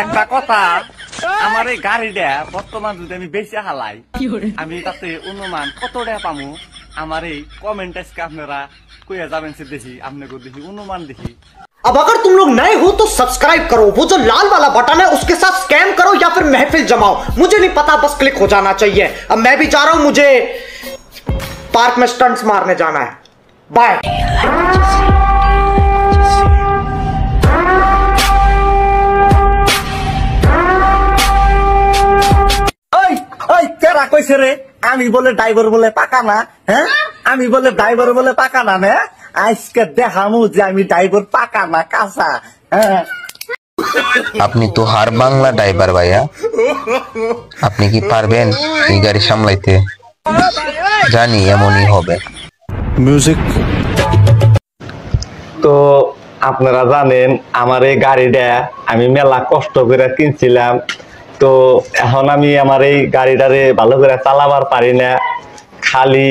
একটা কথা, আমার এই গাড়িটা বর্তমান যদি আমি বেশি হালাই, আমি তাতে অনুমান কত টাকা পামু আমার এই কমেন্ট আজকে আপনারা কইয়া যাবেন সে দেখি, আপনাকে দেখি অনুমান দেখি। अब अगर तुम लोग नए हो तो सब्सक्राइब करो, वो जो लाल वाला बटन है उसके साथ स्कैम करो या फिर महफिल जमाओ, मुझे नहीं पता, बस क्लिक हो जाना चाहिए। अब मैं भी जा रहा हूं, मुझे पार्क में स्टंट्स मारने जाना है। बाय। তেরা কইছে রে আমি বলে ড্রাইভার বলে পাকা না, হ্যাঁ আমি বলে ড্রাইভার বলে পাকা না, না আজকে দেখামু যে আমি ড্রাইভার পাকা না কাঁচা। আপনি তো হার বাংলা ড্রাইভার ভাইয়া, আপনি কি পারবেন এই গাড়ি সামলাইতে? জানি এমনই হবে। মিউজিক। তো আপনারা জানেন আমার এই গাড়িটা আমি মেলা কষ্ট করে কিনছিলাম, তো এখন আমি আমার এই গাড়িটারে ভালো করে চালাবার পারি না, খালি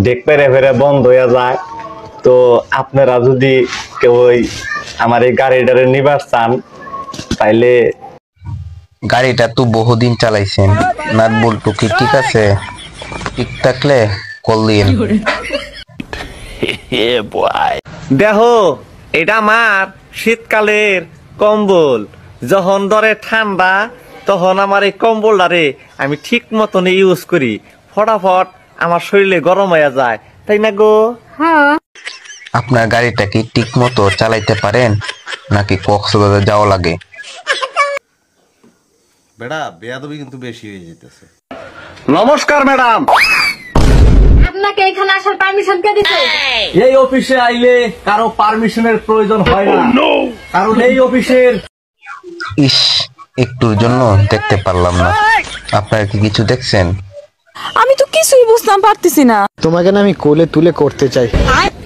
ডেক পেরে ফেরে বন্ধ হয়ে যায়। তো আপনারা যদি কেউ আমার এই গাড়িটারে নিবার চান তাইলে। গাড়িটা তো বহুদিন চালাইছেন, নাট বল্টু কি ঠিক আছে? ঠিক থাকলে কল দিন। দেখো এটা আমার শীতকালের কম্বল, যখন ধরে ঠান্ডা তখন আমার এই কম্বলটারে আমি ঠিক মতন ইউজ করি, ফটাফট আমার শরীরে গরম হয়ে যায়, তাই না গো? আপনার গাড়িটা কি ঠিক মতো চালাইতে পারেন নাকি কক্সবাজার যাওয়া লাগে? বেড়া বেয়াদবি কিন্তু বেশি হয়ে যেতেছে। নমস্কার ম্যাডাম, আপনাকে এখানে আসার পারমিশন কে দিয়েছে? এই অফিসে আইলে কারো পারমিশনের প্রয়োজন হয় না, কারণ এই অফিসের। ইস, একটুর জন্য দেখতে পারলাম না, আপনারা কি কিছু দেখছেন? আমি তো কিছুই বুঝতাম পারতেছি না। তোমাকে না আমি কোলে তুলে করতে চাই।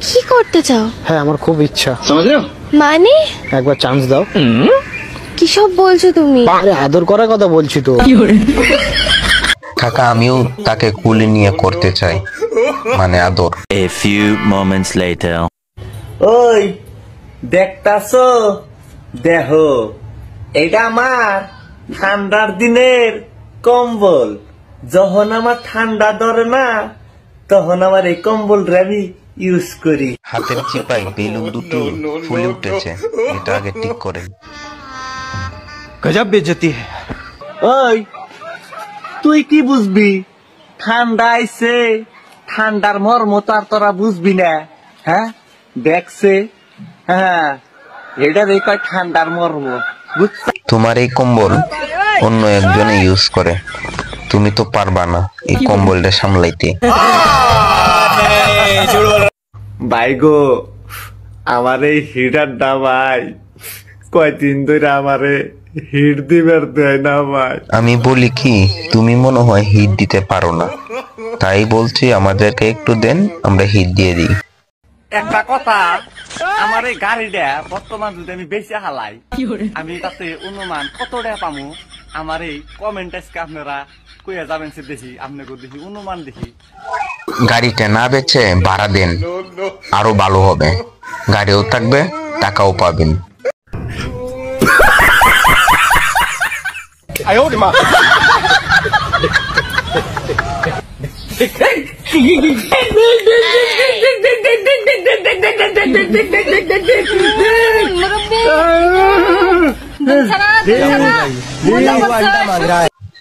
কি করতে চাও? হ্যাঁ আমার খুব ইচ্ছা। মানে একবার চান্স দাও। কি সব বলছো তুমি? আরে আদর করার কথা বলছি তো। কাকা আমিও তাকে কুলি নিয়ে করতে চাই, মানে আদর। A few moments later. ওই দেখতাছো, দেখো এটা আমার ঠান্ডার দিনের কম্বল, যখন আমার ঠান্ডা ধরে না তখন আমার এই কম্বলটা আমি ইউজ করি। হাতের চিপায় বেলুন দুটো ফুলে উঠেছে, এটা আগে ঠিক করেন। গজব বেজতি। ওই তুই কি বুঝবি? ঠান্ডা আইছে, ঠান্ডার মর্ম তো আর তোরা বুঝবি না, হ্যাঁ দেখছে, হ্যাঁ এটা কয় ঠান্ডার মর্ম। তোমার এই কম্বল অন্য একজনে ইউজ করে, তুমি তো পারবা না এই কম্বলটা সামলাইতে। ভাই গো, আমার এই হিটারটা ভাই কয়দিন ধরে আমারে হিট দিবার দেয় না ভাই। আমি বলি কি, তুমি মনে হয় হিট দিতে পারো না, তাই বলছি আমাদেরকে একটু দেন, আমরা হিট দিয়ে দিই। একটা কথা, আমার এই গাড়িটা বর্তমান যদি আমি বেশি হালাই, আমি তাতে অনুমান কত টাকা পামু আমার এই কমেন্ট আজকে আপনারা কইয়া যাবেন সে দেখি, আপনাকে দেখি অনুমান দেখি। গাড়িটা না বেচে ভাড়া দেন, আরো ভালো হবে, গাড়িও থাকবে, টাকাও পাবেন।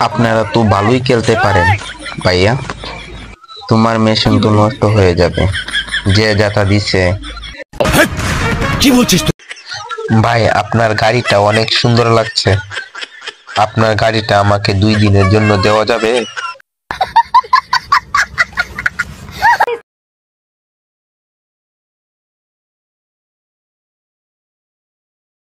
আপনারা তো ভালোই খেলতে পারেন ভাইয়া, তোমার মেশিন তো নষ্ট হয়ে যাবে, যে যাতা দিছে। কি বলছিস তুই? ভাই আপনার গাড়িটা অনেক সুন্দর লাগছে, আপনার গাড়িটা আমাকে 2 দিনের জন্য দেওয়া যাবে?